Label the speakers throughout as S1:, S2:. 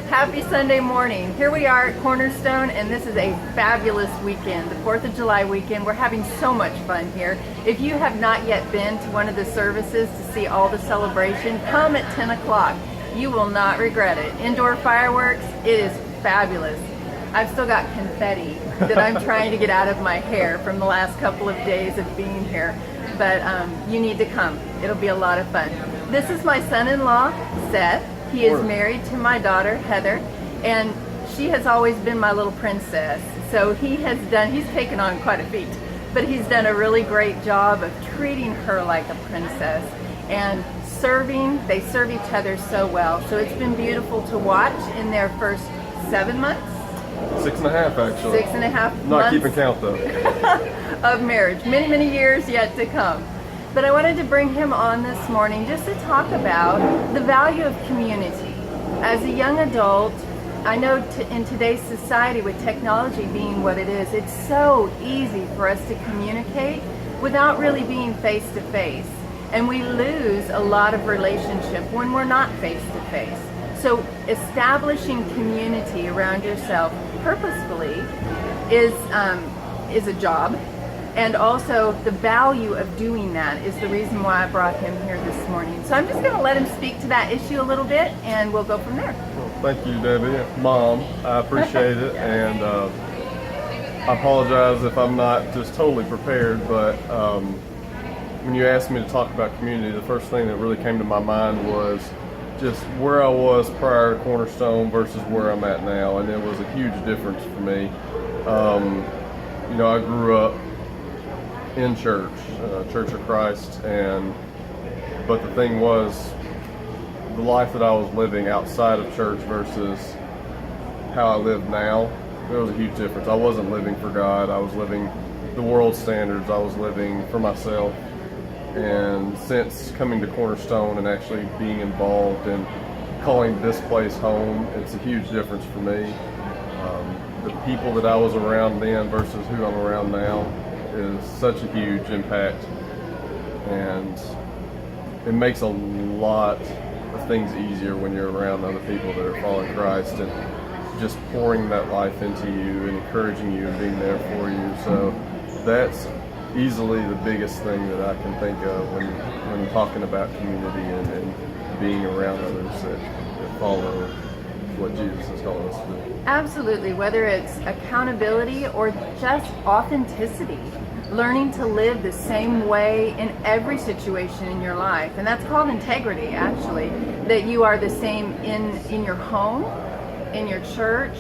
S1: Happy Sunday morning. Here we are at Cornerstone, and this is a fabulous weekend, the 4th of July weekend. We're having so much fun here. If you have not yet been to one of the services to see all the celebration, come at 10 o'clock. You will not regret it. Indoor fireworks, it is fabulous. I've still got confetti that I'm trying to get out of my hair from the last couple of days of being here. But you need to come. It'll be a lot of fun. This is my son-in-law, Seth. He is married to my daughter, Heather, and she has always been my little princess. So he's taken on quite a feat, but he's done a really great job of treating her like a princess and they serve each other so well. So it's been beautiful to watch in their first 7 months.
S2: 6.5 actually.
S1: 6.5 months.
S2: Not keeping count though.
S1: Of marriage. Many, many years yet to come. But I wanted to bring him on this morning just to talk about the value of community. As a young adult, I know in today's society with technology being what it is, it's so easy for us to communicate without really being face to face. And we lose a lot of relationship when we're not face to face. So establishing community around yourself purposefully is a job. And also the value of doing that is the reason why I brought him here this morning. So I'm just going to let him speak to that issue a little bit, and we'll go from there.
S2: Well, thank you, Debbie. Mom, I appreciate it. And I apologize if I'm not just totally prepared, but when you asked me to talk about community, the first thing that really came to my mind was just where I was prior to Cornerstone versus where I'm at now. And it was a huge difference for me. I grew up in church, Church of Christ, but the thing was, the life that I was living outside of church versus how I live now, there was a huge difference. I wasn't living for God, I was living the world standards, I was living for myself. And since coming to Cornerstone and actually being involved and calling this place home, it's a huge difference for me. The people that I was around then versus who I'm around now is such a huge impact, and it makes a lot of things easier when you're around other people that are following Christ and just pouring that life into you and encouraging you and being there for you. So that's easily the biggest thing that I can think of when talking about community and being around others that follow what Jesus has called us to do.
S1: Absolutely, whether it's accountability or just authenticity, learning to live the same way in every situation in your life. And that's called integrity, actually, that you are the same in your home, in your church,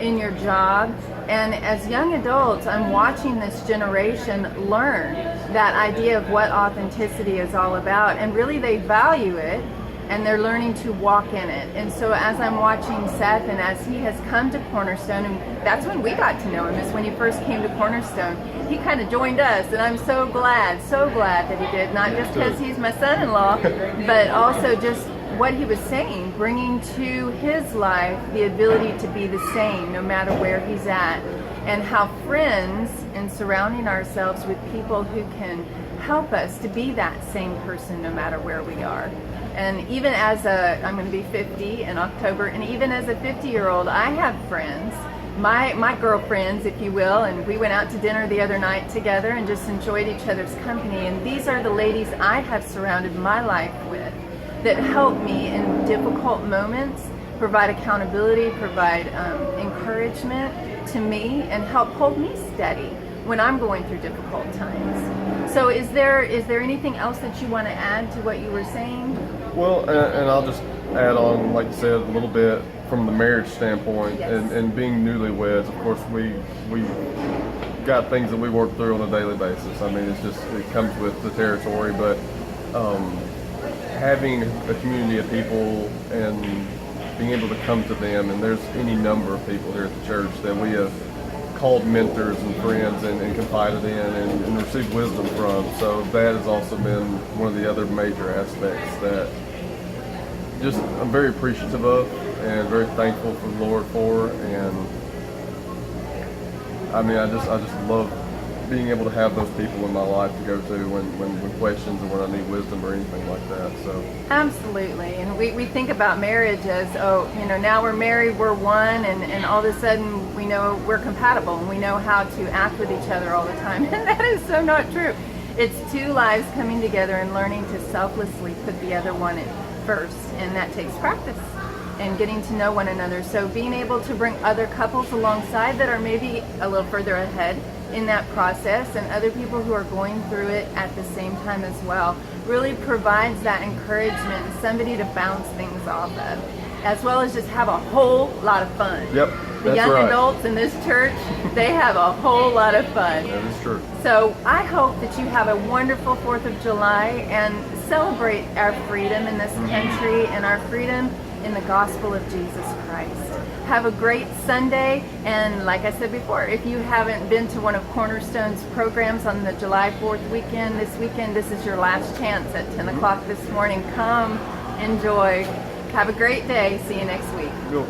S1: in your job. And as young adults, I'm watching this generation learn that idea of what authenticity is all about, and really they value it, and they're learning to walk in it. And so as I'm watching Seth, and as he has come to Cornerstone, and that's when we got to know him, is when he first came to Cornerstone. He kind of joined us, and I'm so glad that he did, not just because he's my son-in-law, but also just what he was saying, bringing to his life the ability to be the same no matter where he's at, and how friends and surrounding ourselves with people who can help us to be that same person no matter where we are. And even I'm going to be 50 in October, and even as a 50-year-old, I have friends, my girlfriends, if you will, and we went out to dinner the other night together and just enjoyed each other's company. And these are the ladies I have surrounded my life with that help me in difficult moments, provide accountability, provide encouragement to me, and help hold me steady when I'm going through difficult times. So is there anything else that you want to add to what you were saying?
S2: Well, and I'll just add on, like you said, a little bit from the marriage standpoint.
S1: Yes.
S2: And being newlyweds, of course, we got things that we work through on a daily basis. I mean, it comes with the territory, but having a community of people and being able to come to them, and there's any number of people here at the church that we have called mentors and friends and confided in and received wisdom from. So that has also been one of the other major aspects that just I'm very appreciative of and very thankful for the Lord for. And I mean, I just love being able to have those people in my life to go to when questions or when I need wisdom or anything like that. So
S1: Absolutely. And we think about marriage as, oh, now we're married, we're one, and all of a sudden we know we're compatible and we know how to act with each other all the time. And that is so not true. It's two lives coming together and learning to selflessly put the other one in first. And that takes practice and getting to know one another. So being able to bring other couples alongside that are maybe a little further ahead in that process, and other people who are going through it at the same time as well, really provides that encouragement and somebody to bounce things off of, as well as just have a whole lot of fun.
S2: Yep,
S1: The
S2: that's
S1: young
S2: right.
S1: adults in this church, they have a whole lot of fun.
S2: That is true.
S1: So I hope that you have a wonderful 4th of July and celebrate our freedom in this country and our freedom in the gospel of Jesus Christ. Have a great Sunday, and like I said before, if you haven't been to one of Cornerstone's programs on the July 4th weekend, this is your last chance at 10 o'clock this morning. Come, enjoy, have a great day. See you next week.
S2: Cool.